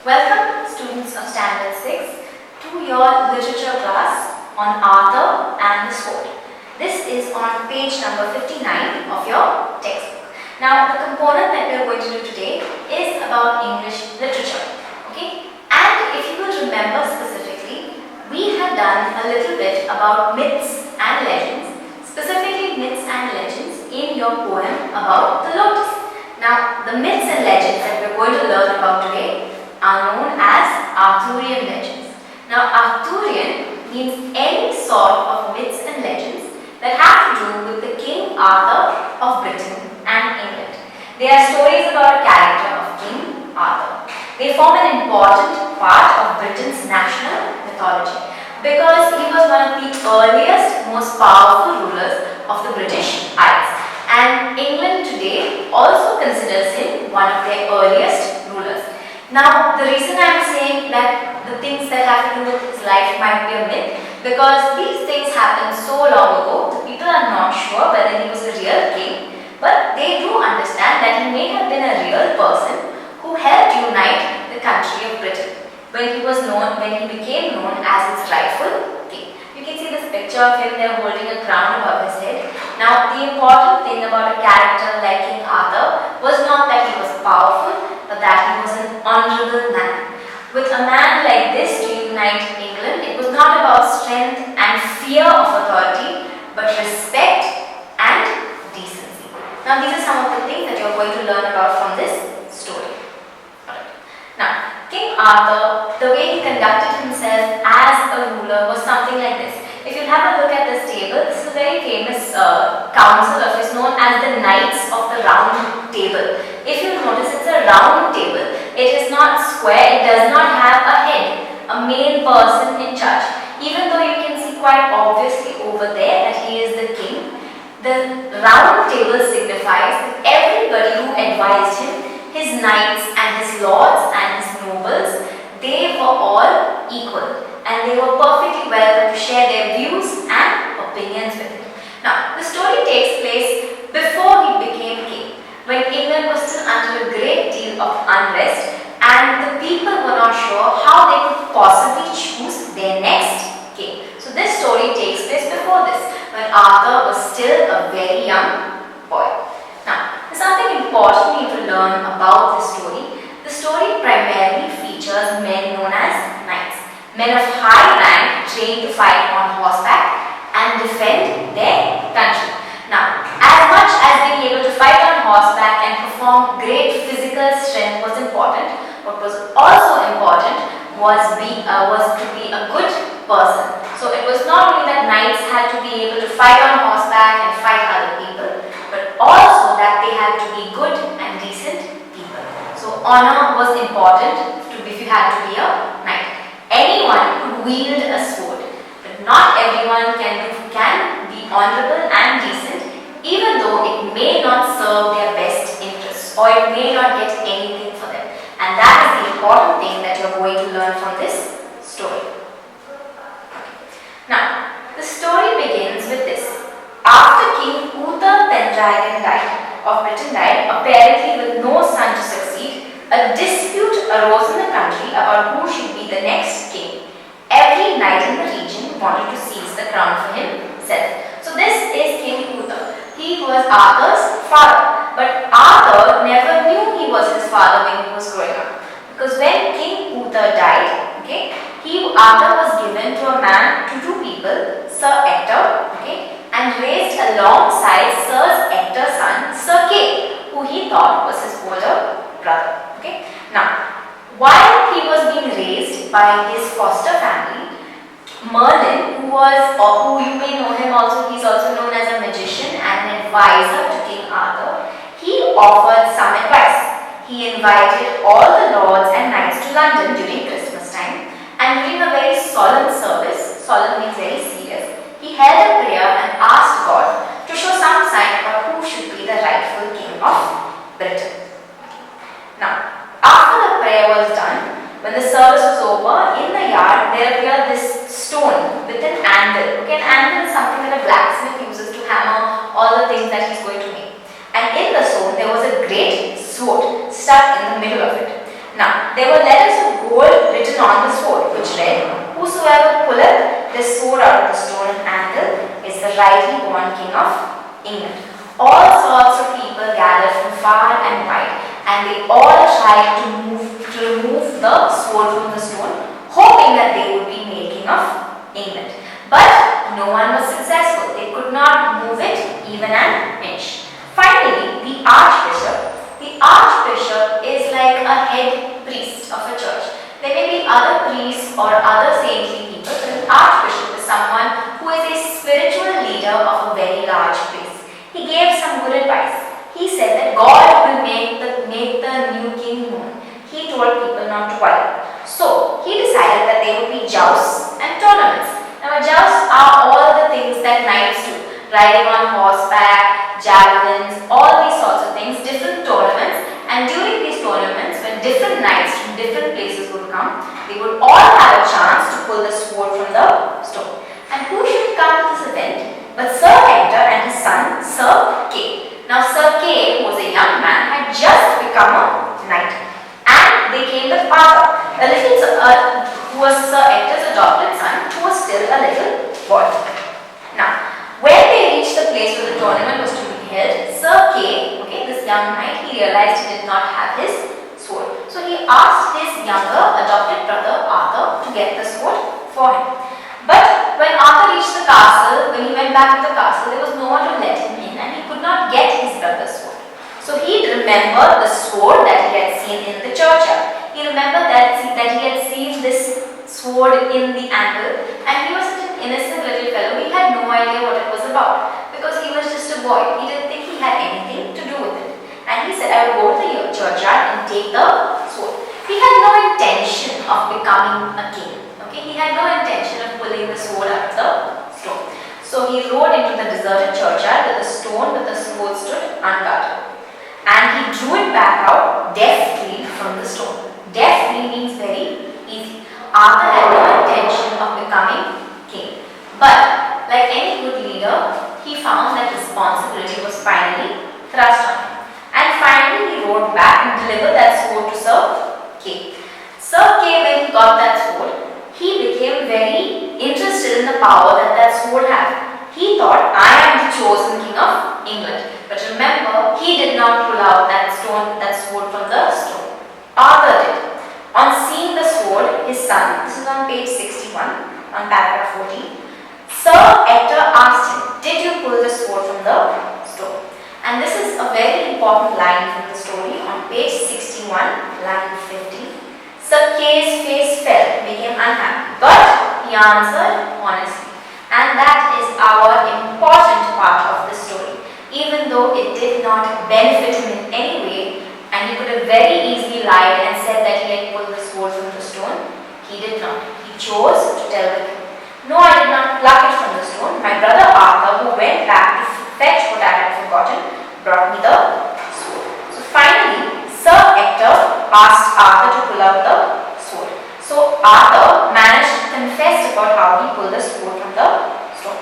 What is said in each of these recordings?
Welcome, students of Standard 6, to your literature class on Arthur and the Sword. This is on page number 59 of your textbook. Now, the component that we are going to do today is about English literature. Okay? And if you will remember specifically, we had done a little bit about myths and legends, specifically myths and legends in your poem about the lotus. Now, the myths and legends that we are going to learn about today are known as Arthurian legends. Now, Arthurian means any sort of myths and legends that have to do with the King Arthur of Britain and England. They are stories about a character of King Arthur. They form an important part of Britain's national mythology because he was one of the earliest, most powerful rulers of the British Isles. And England today also considers him one of their earliest rulers. Now, the reason I am saying that the things that have to do with his life might be a myth, because these things happened so long ago, the people are not sure whether he was a real king, but they do understand that he may have been a real person who helped unite the country of Britain when he became known as its rightful king. You can see this picture of him there holding a crown above his head. Now, the important thing about a character like King Arthur was not that he was powerful, but that he was an honorable man. With a man like this to unite England, it was not about strength and fear of authority, but respect and decency. Now, these are some of the things that you are going to learn about from this story. Alright. Now, King Arthur, the way he conducted himself as a ruler was something like this. If you have a look at this table, this is a very famous council of his known as the Knights of the Round Table. If you notice, it's a round table. It is not square. It does not have a head, a main person in charge. Even though you can see quite obviously over there that he is the king, the round table signifies that everybody who advised him, his knights and his lords and his nobles, they were all equal. And they were perfectly welcome to share their views and opinions with him. Now, the story takes place before he became king, when England was still under a great deal of unrest and the people were not sure how they could possibly choose their next king. So this story takes place before this, when Arthur was still a very young boy. Now, there's something important you need to learn about this story. The story primarily features men known as knights. Men of high rank trained to fight on horseback and defend their country. Now, as much as being able to fight on horseback and perform great physical strength was important, what was also important was to be a good person. So it was not only that knights had to be able to fight on horseback and fight other people, but also that they had to be good and decent people. So honor was important if you had to be a knight. Anyone could wield a sword, but not everyone can be honorable and decent, even though it may not serve their best interests or it may not get anything for them. And that is the important thing that you are going to learn from this story. Now, the story begins with this. After King Uther Pendragon of Britain died, apparently with no son to succeed, a dispute arose in the country about who should be the next king. Every knight in the region wanted to seize the crown for himself. So this is King Uther. He was Arthur's father, but Arthur never knew he was his father when he was growing up. Because when King Uther died, Arthur was given to a man, to two people, Sir Ector, and raised alongside Sir Ector's son, Sir Kay, who he thought was his older brother. Now, while he was being raised by his foster family, Merlin, who you may know him also, he's also known as a magician and an advisor to King Arthur, he offered some advice. He invited all the lords and knights to London during Christmas time, and during a very solemn service, solemn means very serious, he held a prayer and asked God to show some sign about who should be the rightful king of Britain. Now, after the prayer was done, when the service was over, in the yard there appeared this stone with an anvil. An anvil is something that a blacksmith uses to hammer all the things that he's going to make. And in the stone there was a great sword stuck in the middle of it. Now, there were letters of whosoever pulleth this sword out of the stone and anvil is the rightly born king of England. All sorts of people gathered from far and wide, and they all tried to remove the sword from the stone, hoping that they would be made king of England. But no one was successful. They could not move it even an inch. Finally, the archbishop is like a head priest of a church. There may be other priests or other saintly people, but an archbishop is someone who is a spiritual leader of a very large place. He gave some good advice. He said that God will make the new king known. He told people not to worry. So he decided that there would be jousts and tournaments. Now, jousts are all the things that knights do: riding on horseback, javelins, all these sorts of things, different tournaments. And during these tournaments, when different knights from different places would come, they would all have a chance to pull the sword from the stone. And who should come to this event but Sir Hector and his son, Sir Kay. Now, Sir Kay, who was a young man, had just become a knight. And they came with Arthur, who was Sir Hector's adopted son, who was still a little boy. Now, when they reached the place where the tournament was to be held, Sir Kay, this young knight, he realized he did not have his sword. So he asked his younger adopted brother Arthur to get the sword for him. But when Arthur reached the castle, when he went back to the castle, there was no one to let him in, and he could not get his brother's sword. So he remembered the sword that he had seen in the churchyard. He remembered that he had seen this sword in the anvil, and he was such an innocent little fellow. He had no idea what it was about, because he was just a boy. He didn't think he had anything to do with it. And he said, I will go to the churchyard and take the sword. He had no intention of becoming a king. He had no intention of pulling the sword out of the stone. So he rode into the deserted churchyard with the stone with the sword stood unguarded. And he drew it back out deftly from the stone. Deftly means very easy. Arthur had no intention of becoming king. But like any good leader, he found that responsibility was finally thrust on him. And finally he rode back and delivered that sword to Sir Kay. Sir Kay, when he got that sword, he became very interested in the power that sword had. He thought, I am the chosen king of England. But remember, he did not pull out that sword from the stone. Arthur did. On seeing the sword, his son, this is on page 61, on paragraph 14, Sir Hector asked him, did you pull the sword from the stone? And this is a very important line from the story on page 61, line 50. Sir Kay's face fell, became unhappy, but he answered honestly. And that is our important part of the story. Even though it did not benefit him in any way, and he could have very easily lied and said that he had pulled the sword from the stone, he did not. He chose to tell the king, no, I did not pluck it from the stone. My brother Arthur, who went back to fetch what I had forgotten, brought me the sword. So finally, Sir Hector asked Arthur to pull out the sword. So Arthur managed to confess about how he pulled the sword from the stone.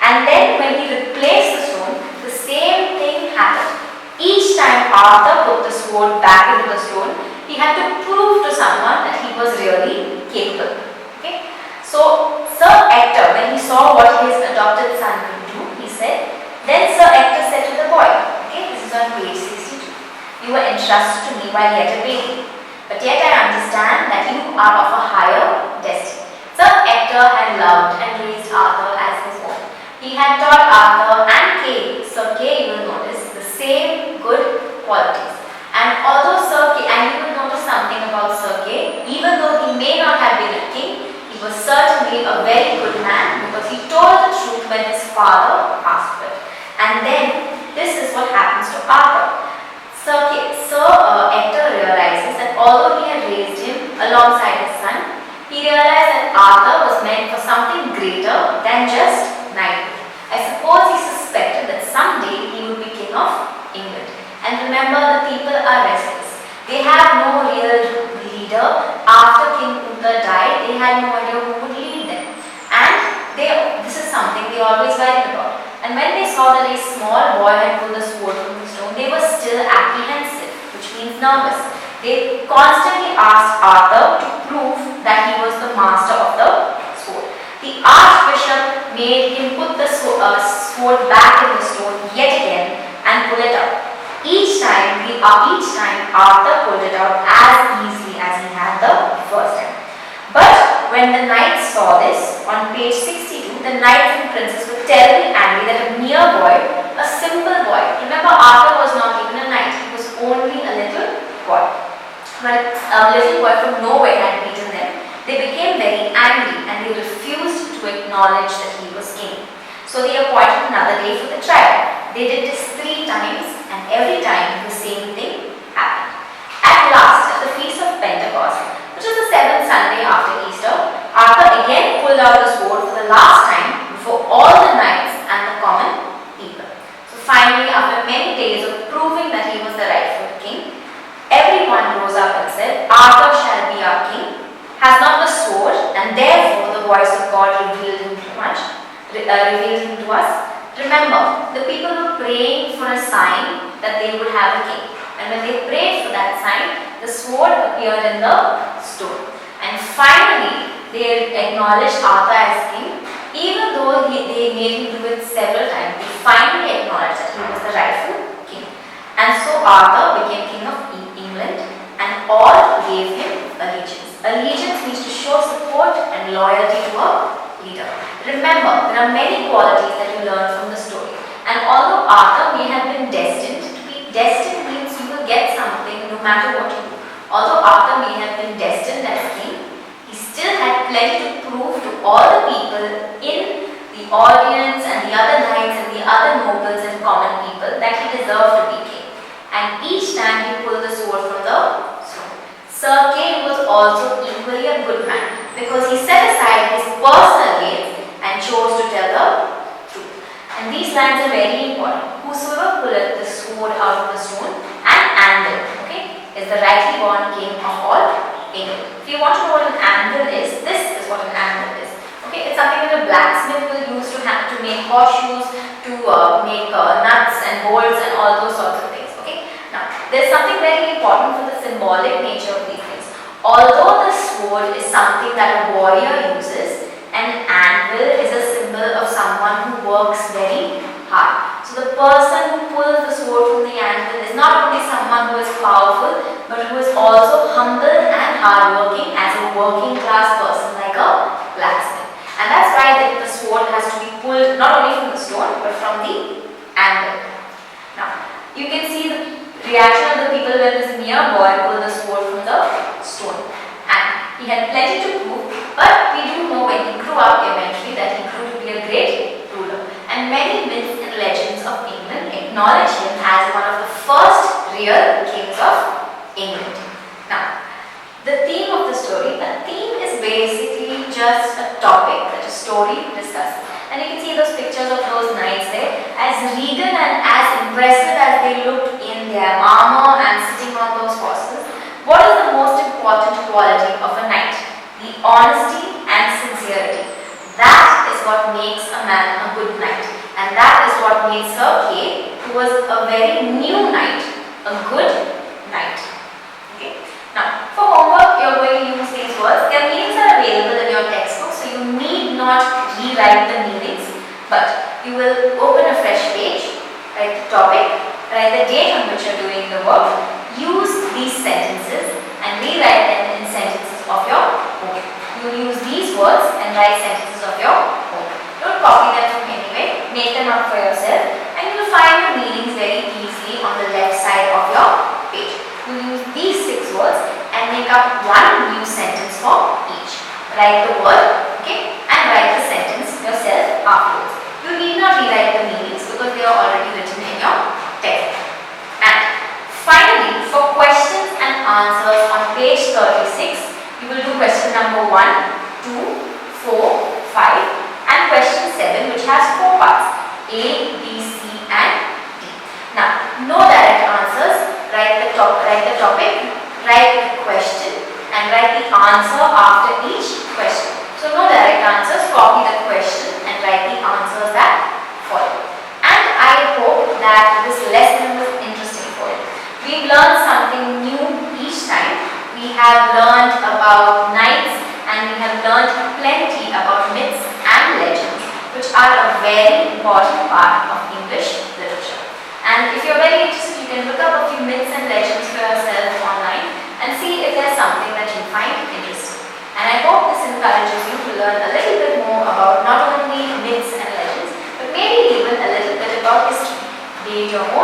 And then when he replaced the stone, the same thing happened. Each time Arthur put the sword back into the stone, he had to prove to someone that he was really capable. Okay? So Sir Hector, when he saw what his adopted son could do, he said, then Sir Hector said to the boy, okay, this is on page 62. You were entrusted to me while yet a baby, but yet I understand that you are of a higher destiny. Sir Hector had loved and raised Arthur as his own. He had taught Arthur and Kay, Sir Kay, you will notice, the same good qualities. And although and you will notice something about Sir Kay, even though he may not have been a king, he was certainly a very good man because he told the truth when his father asked for it. And then, this is what happens to Arthur. Sir Hector realizes that although he had raised him alongside his son, he realized that Arthur was meant for something greater than just knighthood. I suppose he suspected that someday he would be king of England. And remember, the people are restless. They have no real leader. After King Uther died, they had no idea who would lead them. And this is something they always worried about. And when they saw that a small boy had pulled the sword from the stone, they were still apprehensive, which means nervous. They constantly asked Arthur to prove that he was the master of the sword. The archbishop made him put the sword back in the stone yet again and pull it out. Each time Arthur pulled it out as easily as he had the first time. But when the knights saw this, on page 62, the knights and princes were terribly angry that a mere boy, a simple boy, remember Arthur was not even a knight, he was only a little boy. But a little boy from nowhere had beaten them. They became very angry and they refused to acknowledge that he was king. So they appointed another day for the trial. They did this 3 times and every time the same thing happened. At last, at the feast of Pentecost, which was the 7th Sunday after Easter, Arthur again pulled out the sword for the last time before all the knights and the common people. So finally, after many days of proving that he was the rightful king, everyone rose up and said, Arthur shall be our king, has not the sword, and therefore the voice of God revealed him to us. Remember, the people were praying for a sign that they would have a king. And when they prayed for that sign, the sword appeared in the stone. And finally, they acknowledged Arthur as king. Even though they made him do it several times, they finally acknowledged that he was the rightful king. And so Arthur became king of England, and all gave him allegiance. Allegiance means to show support and loyalty to a leader. Remember, there are many qualities that you learn from the story. And although Arthur may have been destined, to be destined means you will get something no matter what you do. Although Arthur may have been destined as king, he still had plenty to prove to all the people in the audience and the other knights and the other nobles and common people that he deserved to be king. And each time he pulled the sword from the stone. Sir Kay was also equally a good man because he set aside his personal gains and chose to tell the truth. And these lines are very important. Whosoever pulleth the sword out of the stone and anvil, okay, is the rightly born king of all England. If you want to know what an anvil is, this is what an anvil is. Okay, it's something that a blacksmith will use to make horseshoes, to make nuts and bolts and all those sorts of things. Okay, now there's something very important for the symbolic nature of these things. Although the sword is something that a warrior uses, an anvil is a symbol of someone who works very hard. So the person who pulls the sword from the anvil is not only someone who is powerful, but who is also humble and hardworking as a working class person like a blacksmith. And that's why the sword has to be pulled not only from the stone but from the anvil. Now, you can see the reaction of the people when this mere boy pulled the sword from the stone. And he had plenty to prove, but we do know when he grew up eventually that he grew to be a great ruler. And many myths and legends of England acknowledge him as one of the first real kings of England. Now, the theme of the story, a theme is basically just a topic that a story discusses. And you can see those pictures of those knights there. As regal and as impressive as they looked in their armor and sitting on those horses, what is the most important quality of a knight? The honesty and sincerity. That is what makes a man a good knight. And that is what made Sir Kay, who was a very new knight, a good knight. Okay. Now, for homework, you are going to use these words. Their meanings are available in your textbook, so you need not rewrite the meanings, but you will open a fresh page, write the topic, write the date on which you are doing the work, use these sentences and rewrite them in sentences of your own. You will use these words and write sentences of your own. Don't copy them from anywhere, make them up for yourself, and you will find the meanings very easily on the left side of your page. You will use these 6 words and make up one new sentence for each. Write the word, okay, and write the sentence yourself afterwards. You need not rewrite the meanings because they are already written in your text. And finally, for questions and answers on page 36, you will do question number 1, 2, 4, 5 and question 7, which has 4 parts, A, B, C and D. Now, no direct answers. Write the topic, write the question and write the answer after each question. So no direct answers, copy the question and write the answers that follow. And I hope that this lesson was interesting for you. We've learned something new each time. We have learned about knights and we have learned plenty about myths are a very important part of English literature. And if you're very interested, you can look up a few myths and legends for yourself online and see if there's something that you find interesting. And I hope this encourages you to learn a little bit more about not only myths and legends, but maybe even a little bit about history, be it your own